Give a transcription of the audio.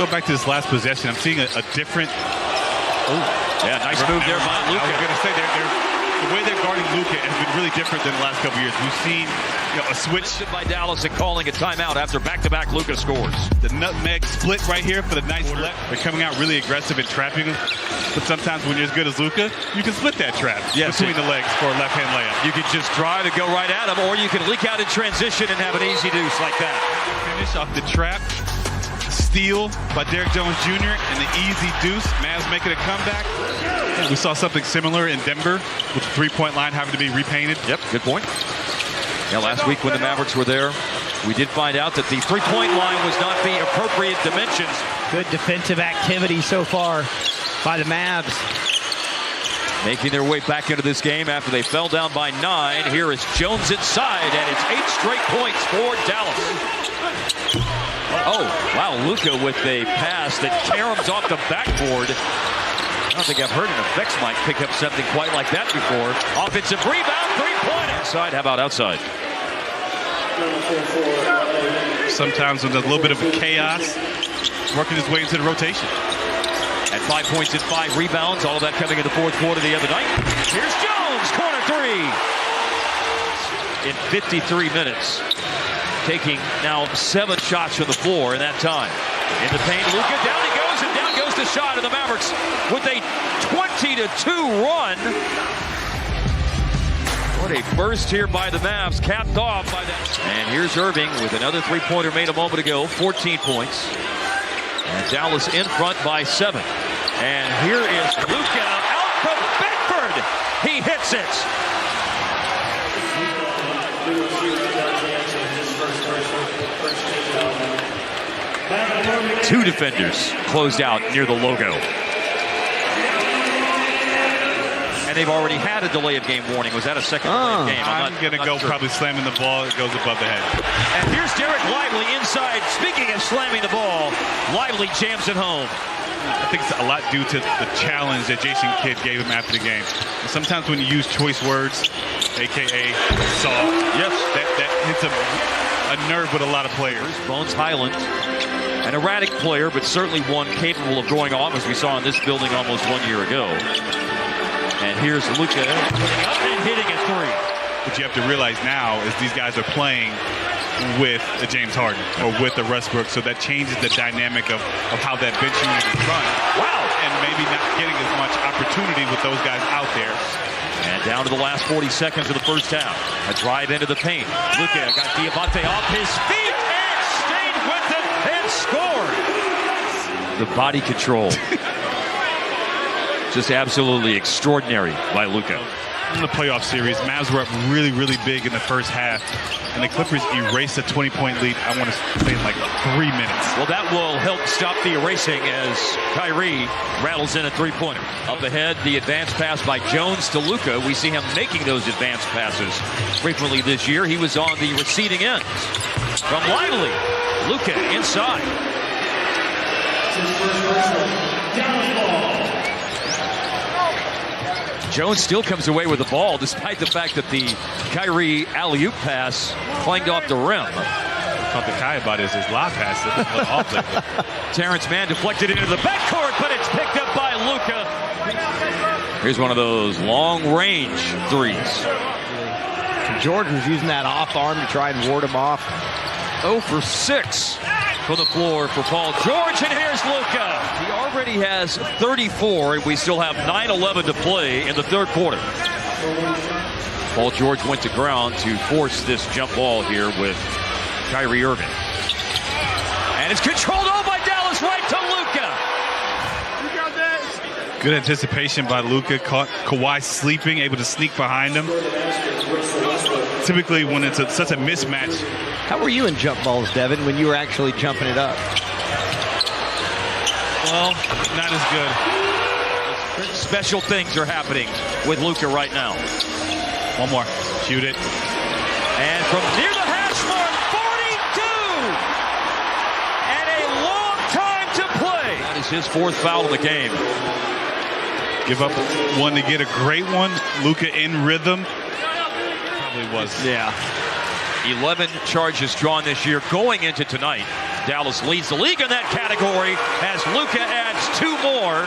go back to this last possession. I'm seeing a different. Yeah, nice move there by Luka. I was going to say the way they're guarding Luka has been really different than the last couple of years. We've seen a switch by Dallas and calling a timeout after back-to-back Luka scores. The nutmeg split right here for the nice left. They're coming out really aggressive and trapping him. But sometimes when you're as good as Luka, you can split that trap between the legs for a left-hand layup. You can just drive and go right at him, or you can leak out in transition and have an easy deuce like that. Finish off the trap. Steal by Derrick Jones Jr. and the easy deuce. Mavs making a comeback. We saw something similar in Denver with the three-point line having to be repainted. Yep, good point. Yeah, last week when the Mavericks were there, we did find out that the three-point line was not the appropriate dimensions. Good defensive activity so far by the Mavs. Making their way back into this game after they fell down by 9. Here is Jones inside, and it's 8 straight points for Dallas. Oh, wow, Luka with a pass that caroms off the backboard. I don't think I've heard an effects mic pick up something quite like that before. Offensive rebound, three-pointer. Inside, how about outside? Sometimes with a little bit of chaos, working his way into the rotation. At 5 points and 5 rebounds, all of that coming in the fourth quarter the other night. Here's Jones, corner three. In 53 minutes. Taking now 7 shots from the floor in that time. In the paint, Luka, down he goes, and down goes the shot of the Mavericks with a 20-2 run. What a burst here by the Mavs, capped off by that. And here's Irving with another three-pointer made a moment ago, 14 points. And Dallas in front by 7. And here is Luka out from Bedford. He hits it. Two defenders closed out near the logo. And they've already had a delay of game warning. Was that a second delay of game? I'm going to go sure. Probably slamming the ball. It goes above the head. And here's Derek Lively inside. Speaking of slamming the ball, Lively jams it home. I think it's a lot due to the challenge that Jason Kidd gave him after the game. And sometimes when you use choice words, a.k.a. soft, yes, that hits a nerve with a lot of players. Bones Highland, an erratic player, but certainly one capable of going off, as we saw in this building almost 1 year ago. And here's Luka up and hitting a three. What you have to realize now is these guys are playing with a James Harden or with a Westbrook, so that changes the dynamic of how that bench unit is run. Wow. And maybe not getting as much opportunity with those guys out there. And down to the last 40 seconds of the first half. A drive into the paint. Luka got Diabate off his feet and stayed with it and scored. The body control. Just absolutely extraordinary by Luka. In the playoff series, Mavs were up really, really big in the first half, and the Clippers erased a 20-point lead, I want to say, in like 3 minutes. Well, that will help stop the erasing as Kyrie rattles in a three-pointer. Up ahead, the advanced pass by Jones to Luka. We see him making those advanced passes frequently this year. He was on the receiving end. From Lively, Luka inside. Jones still comes away with the ball, despite the fact that the Kyrie alley-oop pass clanged off the rim. What the Kai about is his lob pass. Terrence Mann deflected into the backcourt, but it's picked up by Luka. Here's one of those long-range threes. George was using that off arm to try and ward him off. 0 for 6 from the floor for Paul George, and here's Luka. He already has 34, and we still have 9:11 to play in the third quarter. Paul George went to ground to force this jump ball here with Kyrie Irving. And it's controlled all by Dallas, right to Luka. Good anticipation by Luka. Caught Kawhi sleeping, able to sneak behind him. Typically, when it's such a mismatch. How were you in jump balls, Devin, when you were actually jumping it up? Well, not as good. Special things are happening with Luka right now. One more. Shoot it. And from near the hash mark, 42! And a long time to play. That is his 4th foul of the game. Give up one to get a great one. Luka in rhythm. Probably was. Yeah. 11 charges drawn this year going into tonight. Dallas leads the league in that category as Luka adds 2 more.